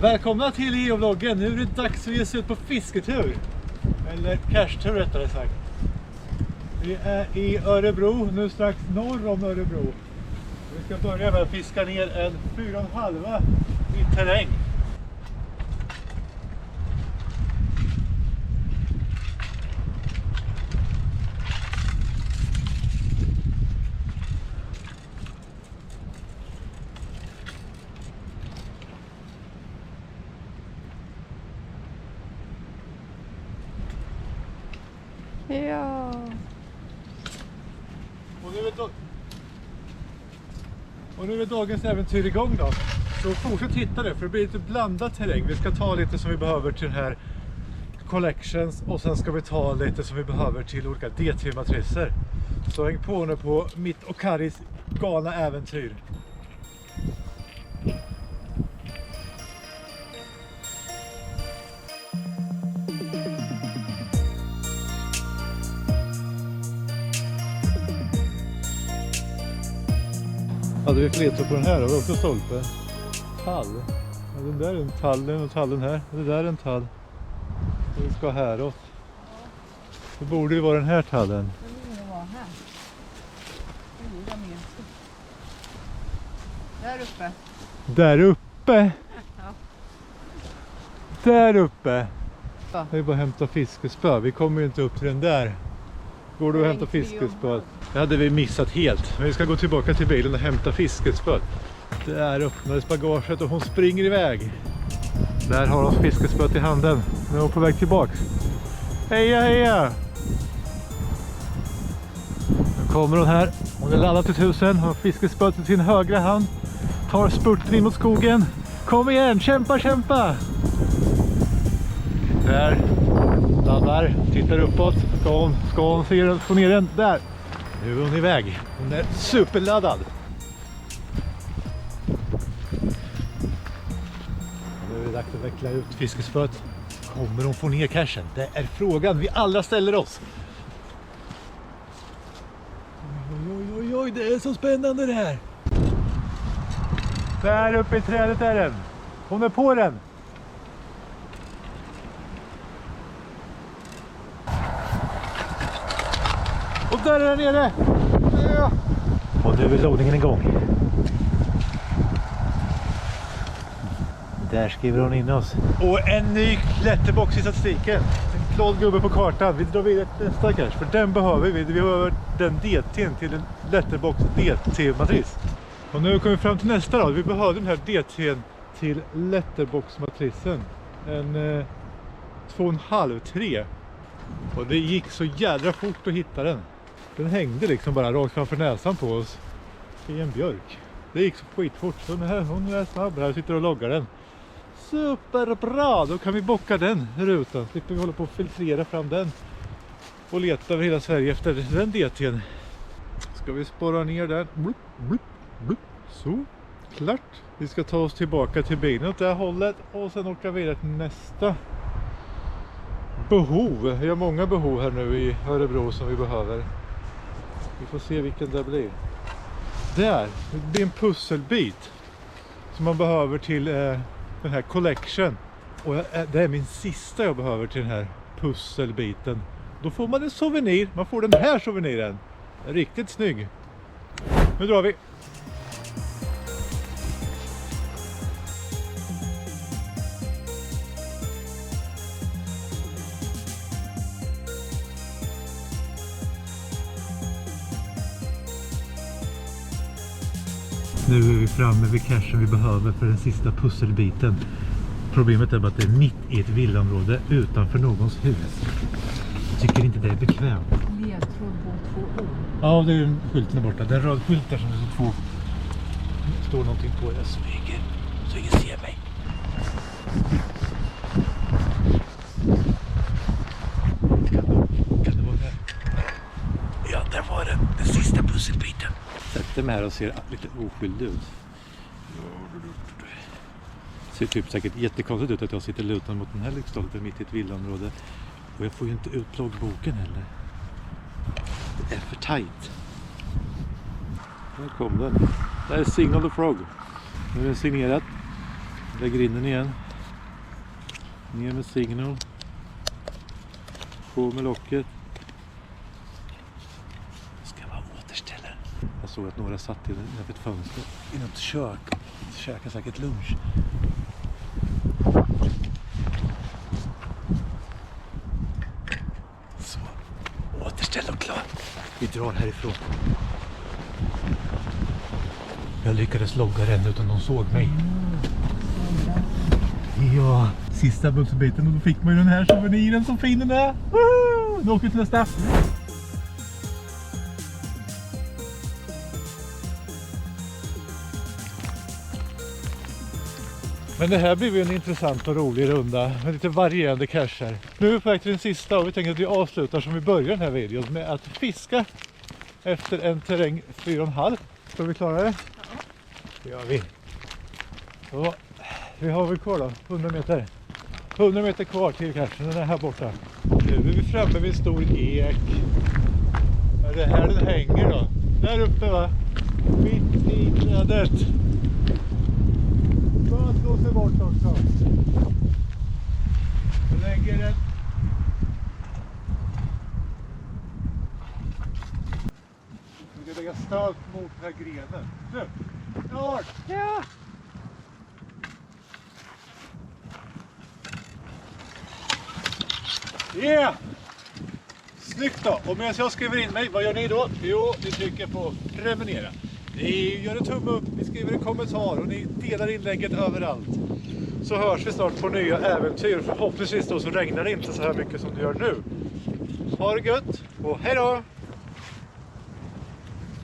Välkomna till geovloggen. Nu är det dags att ge sig ut på fisketur. Eller cashtur rättare sagt. Vi är i Örebro, nu strax norr om Örebro. Vi ska börja med att fiska ner en 4,5 i terräng. Ja. Och nu är dagens äventyr igång då. Så fortsätt hitta det, för det blir lite blandad terräng. Vi ska ta lite som vi behöver till den här collections och sen ska vi ta lite som vi behöver till olika D3-matriser. Så häng på nu på mitt och Karis galna äventyr. Hade vi fletor på den här och också stolpe. Tall. Ja, den där är en tall, och tallen här. Det där är en tall. Vi ska häråt. Det borde ju vara den här tallen. Det borde vara här. Det borde med. Där uppe. Där uppe? Ja. Där uppe? Ja. Det är bara att hämta fiskespö. Vi kommer ju inte upp till den där. Går du att hämta fiskespö? Det hade vi missat helt. Men vi ska gå tillbaka till bilen och hämta fiskespö. Där öppnades bagaget och hon springer iväg. Där har hon fiskespöt i handen. Nu är hon på väg tillbaks. Heja, heja! Nu kommer hon här. Hon är laddad till 1000. Hon har fiskespöt i sin högra hand. Tar spurten in mot skogen. Kom igen, kämpa, kämpa! Där. Laddar. Tittar uppåt. Ska hon få ner den? Där. Nu är hon iväg. Hon är superladdad. Nu är det dags att veckla ut fiskespöt. Kommer hon få ner cashen? Det är frågan vi alla ställer oss. Oj, det är så spännande det här. Där uppe i trädet är den. Hon är på den. Och där är den nere. Ja. Och nu är loadingen igång. Där skriver hon in oss. Och en ny letterbox i statistiken. En glad gubbe på kartan. Vi drar vidare till nästa cash. För den behöver vi. Vi behöver den DT:n till en letterbox DT-matris. Och nu kommer vi fram till nästa då. Vi behöver den här DT:n till letterbox-matrisen. En 2,5-3. Och det gick så jädra fort att hitta den. Den hängde liksom bara rakt framför näsan på oss i en björk. Det gick så skitfort. Så hon är snabb här, sitter och loggar den. Superbra! Då kan vi bocka den rutan. Slipper vi hålla på att filtrera fram den. Och leta över hela Sverige efter den DT:n. Ska vi spåra ner där. Blup, blup, blup. Så, klart. Vi ska ta oss tillbaka till bilen åt det här hållet. Och sen åka vidare till nästa behov. Vi har många behov här nu i Örebro som vi behöver. Vi får se vilken det blir. Där, det blir en pusselbit som man behöver till den här collection. Och det är min sista jag behöver till den här pusselbiten. Då får man en souvenir. Man får den här souveniren. Riktigt snygg. Nu drar vi. Nu är vi framme vid cashen vi behöver för den sista pusselbiten. Problemet är bara att det är mitt i ett villaområde utanför någons hus. Jag tycker inte det är bekvämt. Ledtråd på 2 ord. Ja, det är skylten där borta. Det är en röd skylt där som det står någonting på. Jag smyger så ingen ser mig. Kan det vara där? Ja, där var den sista pusselbiten. Sätter mig här och ser lite oskyldig ut. Ser typ säkert jättekonstigt ut att jag sitter lutad mot den här lyktstolpen mitt i ett villaområde. Och jag får ju inte ut loggboken heller. Det är för tajt. Där kom den. Där är Signal the Frog. Nu är den signerat. Lägger in den igen. Ner med signal. På med locket. Ska vara återställare. Jag såg att några satt innanför ett fönster. I något kök. Käkar säkert lunch. Så. Återställ och klart. Vi drar härifrån. Jag lyckades logga den utan de såg mig. Ja, sista bussbiten och då fick man ju den här souveniren som fin den är. Nu åker vi till nästa. Men det här blir ju en intressant och rolig runda med lite varierande cacher. Nu är vi på väg till den sista och vi tänker att vi avslutar som vi börjar den här videon med att fiska efter en terräng 4,5. Ska vi klara det? Ja. Det gör vi. Så, vi har väl kvar då, 100 meter. 100 meter kvar till cachen, den är här borta. Nu är vi framme vid en stor ek. Är det här den hänger då? Där uppe va? Mitt i trädet. Bara slå sig bort också. Jag lägger den. Jag ska lägga stöd mot den här grenen. Nu! Ja! Yeah! Snyggt då! Och medan jag skriver in mig, vad gör ni då? Jo, ni trycker på prenumerera. Ni gör en tumme upp, ni skriver en kommentar och ni delar inlägget överallt. Så hörs vi snart på nya äventyr. Förhoppningsvis då så regnar det inte så här mycket som det gör nu. Ha det gött och hej då!